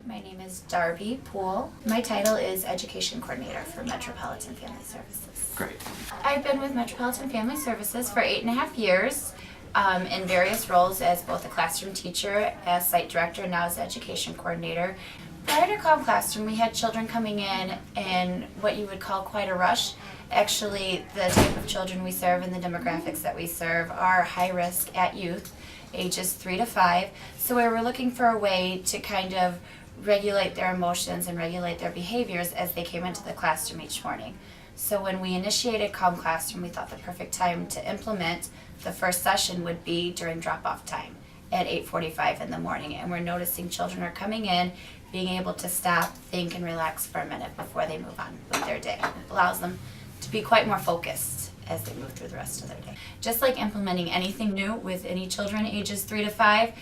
My name is Darby Poole. My title is Education Coordinator for Metropolitan Family Services. Great. I've been with Metropolitan Family Services for 8.5 years in various roles as both a classroom teacher, as site director, and now as education coordinator. Prior to Calm Classroom, we had children coming in what you would call quite a rush. Actually, the type of children we serve and the demographics that we serve are high risk at youth, ages 3 to 5. So we were looking for a way to kind of regulate their emotions and regulate their behaviors as they came into the classroom each morning. So when we initiated Calm Classroom, we thought the perfect time to implement the first session would be during drop-off time at 8:45 in the morning. And we're noticing children are coming in, being able to stop, think, and relax for a minute before they move on with their day. It allows them to be quite more focused as they move through the rest of their day. Just like implementing anything new with any children ages 3 to 5,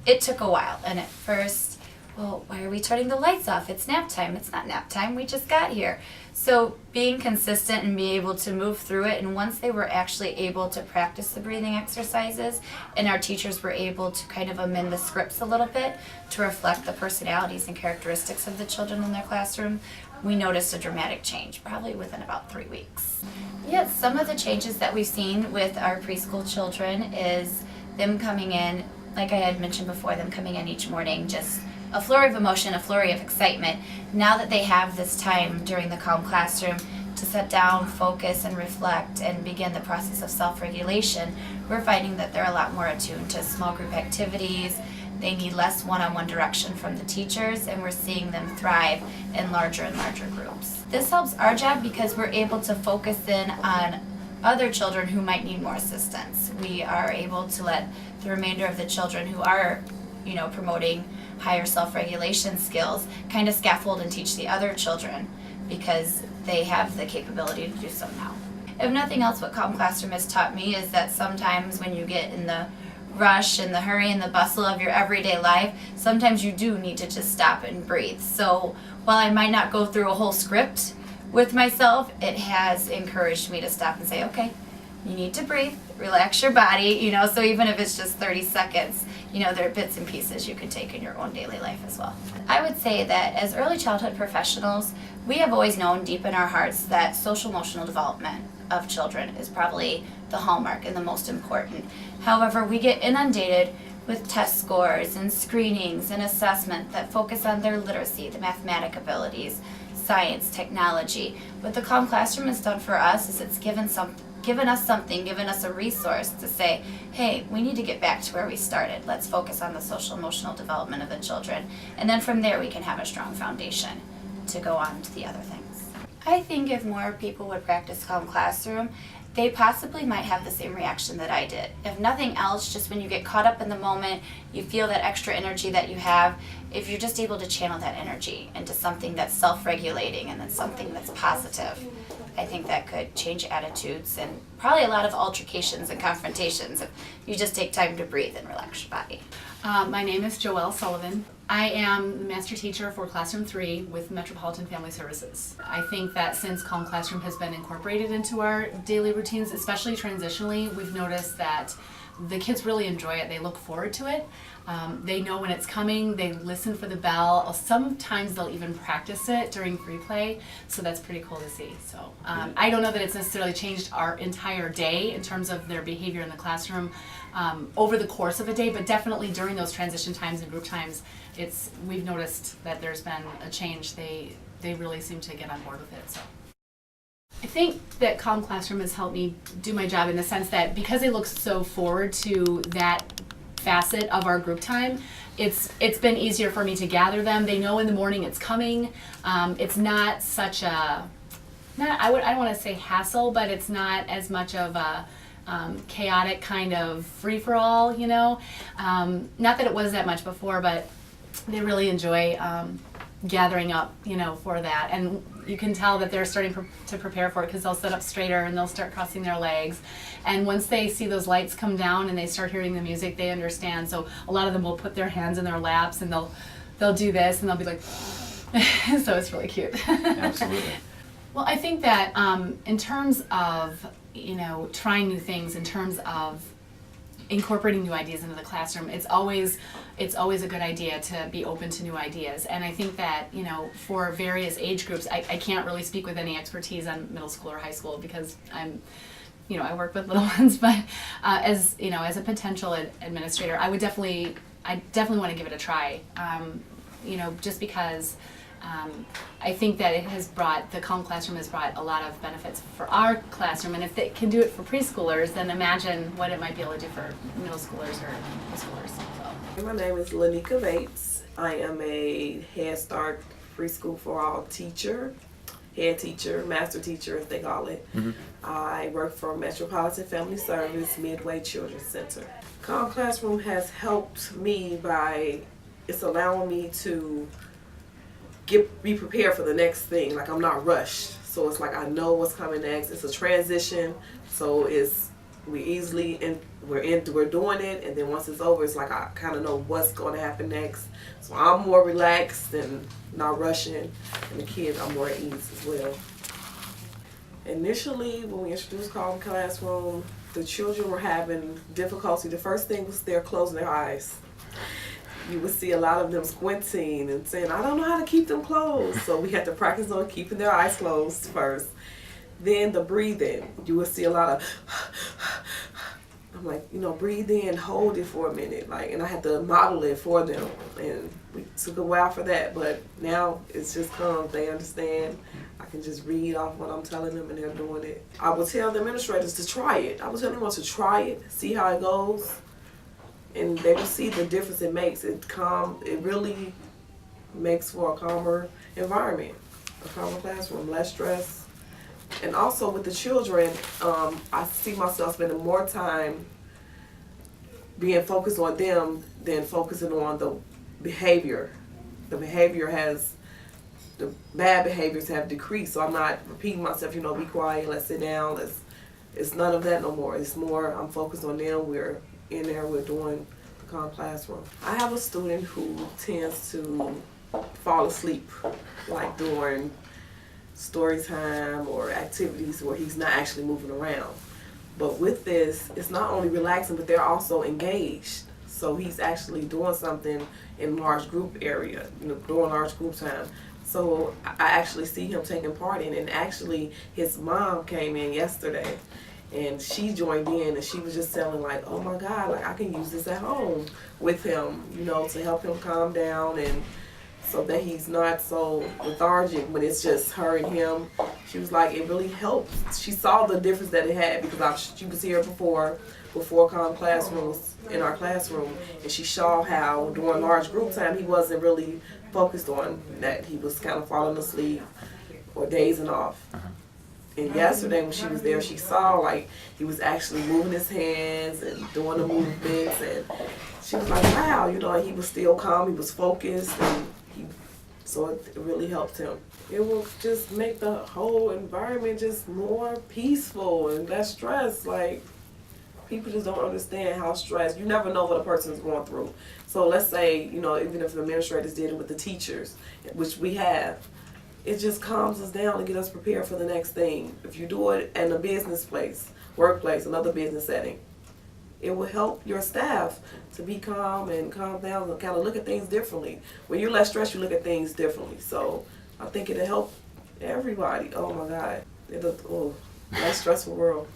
it took a while. And at first, well, why are we turning the lights off? It's nap time. It's not nap time. We just got here. So being consistent and being able to move through it, and once they were actually able to practice the breathing exercises, and our teachers were able to kind of amend the scripts a little bit to reflect the personalities and characteristics of the children in their classroom, we noticed a dramatic change, probably within about 3 weeks. Yes, some of the changes that we've seen with our preschool children is them coming in, like I had mentioned before, them coming in each morning, just a flurry of emotion, a flurry of excitement. Now that they have this time during the Calm Classroom to sit down, focus, and reflect and begin the process of self-regulation, we're finding that they're a lot more attuned to small group activities. They need less one-on-one direction from the teachers, and we're seeing them thrive in larger and larger groups. This helps our job because we're able to focus in on other children who might need more assistance. We are able to let the remainder of the children who are, promoting higher self-regulation skills kind of scaffold and teach the other children because they have the capability to do so now. If nothing else, what Calm Classroom has taught me is that sometimes when you get in the rush and the hurry and the bustle of your everyday life, sometimes you do need to just stop and breathe. So while I might not go through a whole script with myself, it has encouraged me to stop and say, okay, you need to breathe, relax your body, so even if it's just 30 seconds, there are bits and pieces you can take in your own daily life as well. I would say that as early childhood professionals, we have always known deep in our hearts that social emotional development of children is probably the hallmark and the most important. However, we get inundated with test scores and screenings and assessment that focus on their literacy, the mathematic abilities, science, technology. What the Calm Classroom has done for us is it's given us a resource to say, hey, we need to get back to where we started. Let's focus on the social emotional development of the children. And then from there we can have a strong foundation to go on to the other things. I think if more people would practice Calm Classroom, they possibly might have the same reaction that I did. If nothing else, just when you get caught up in the moment, you feel that extra energy that you have, if you're just able to channel that energy into something that's self-regulating and that's something that's positive, I think that could change attitudes and probably a lot of altercations and confrontations if you just take time to breathe and relax your body. My name is Joelle Sullivan. I am the master teacher for Classroom 3 with Metropolitan Family Services. I think that since Calm Classroom has been incorporated into our daily routines, especially transitionally, we've noticed that the kids really enjoy it. They look forward to it. They know when it's coming. They listen for the bell. Sometimes they'll even practice it during free play, so that's pretty cool to see. So I don't know that it's necessarily changed our entire day in terms of their behavior in the classroom over the course of a day, but definitely during those transition times and group times, we've noticed that there's been a change. They really seem to get on board with it. So I think that Calm Classroom has helped me do my job in the sense that because they look so forward to that facet of our group time, it's been easier for me to gather them. They know in the morning it's coming. It's not such a, I don't want to say hassle, but it's not as much of a chaotic kind of free-for-all, Not that it was that much before, but they really enjoy gathering up, for that. And you can tell that they're starting to prepare for it because they'll sit up straighter and they'll start crossing their legs. And once they see those lights come down and they start hearing the music, they understand. So a lot of them will put their hands in their laps and they'll do this and they'll be like, so it's really cute. Absolutely. Well, I think that in terms of, trying new things, in terms of incorporating new ideas into the classroom, it's always a good idea to be open to new ideas. And I think that, you know, for various age groups, I can't really speak with any expertise on middle school or high school because I work with little ones, but as a potential administrator, I definitely want to give it a try. Just because I think that the Calm Classroom has brought a lot of benefits for our classroom, and if they can do it for preschoolers, then imagine what it might be able to do for middle schoolers or high schoolers. So. My name is Lanika Bates. I am a Head Start Preschool for All teacher, head teacher, master teacher, as they call it. Mm-hmm. I work for Metropolitan Family Service, Midway Children's Center. Calm Classroom has helped me by it's allowing me to be prepared for the next thing. Like, I'm not rushed, so it's like I know what's coming next. It's a transition, so we're doing it, and then once it's over, it's like I kind of know what's going to happen next. So I'm more relaxed and not rushing, and the kids are more at ease as well. Initially, when we introduced Calm Classroom, the children were having difficulty. The first thing was they're closing their eyes. You would see a lot of them squinting and saying, I don't know how to keep them closed. So we had to practice on keeping their eyes closed first. Then the breathing. You would see a lot of, I'm like, breathe in, hold it for a minute. And I had to model it for them. And we took a while for that, but now it's just calm. They understand. I can just read off what I'm telling them and they're doing it. I would tell the administrators to try it. I would tell them to try it, see how it goes. And they will see the difference it makes. It really makes for a calmer environment, a calmer classroom, less stress. And also with the children, I see myself spending more time being focused on them than focusing on the behavior. The bad behaviors have decreased, so I'm not repeating myself, be quiet, let's sit down, it's none of that no more. It's more, I'm focused on them, we're in there, we're doing the Calm Classroom. I have a student who tends to fall asleep, like during story time or activities where he's not actually moving around. But with this, it's not only relaxing, but they're also engaged. So he's actually doing something in large group area, during large group time. So I actually see him taking part in it. And actually, his mom came in yesterday and she joined in and she was just telling oh my God, I can use this at home with him, to help him calm down and so that he's not so lethargic when it's just her and him. She was like, it really helped. She saw the difference that it had because she was here before Calm Classroom was in our classroom, and she saw how during large group time he wasn't really focused on that. He was kind of falling asleep or dazing off. And yesterday when she was there, she saw he was actually moving his hands and doing the movements, and she was like, wow, he was still calm, he was focused, and so it really helped him. It will just make the whole environment just more peaceful and less stress. People just don't understand how stressed. You never know what a person is going through. So let's say, even if the administrators did it with the teachers, which we have, it just calms us down and get us prepared for the next thing. If you do it in a business place, workplace, another business setting, it will help your staff to be calm and calm down and kind of look at things differently. When you're less stressed, you look at things differently. So I think it'll help everybody. Oh my God. Less stressful world.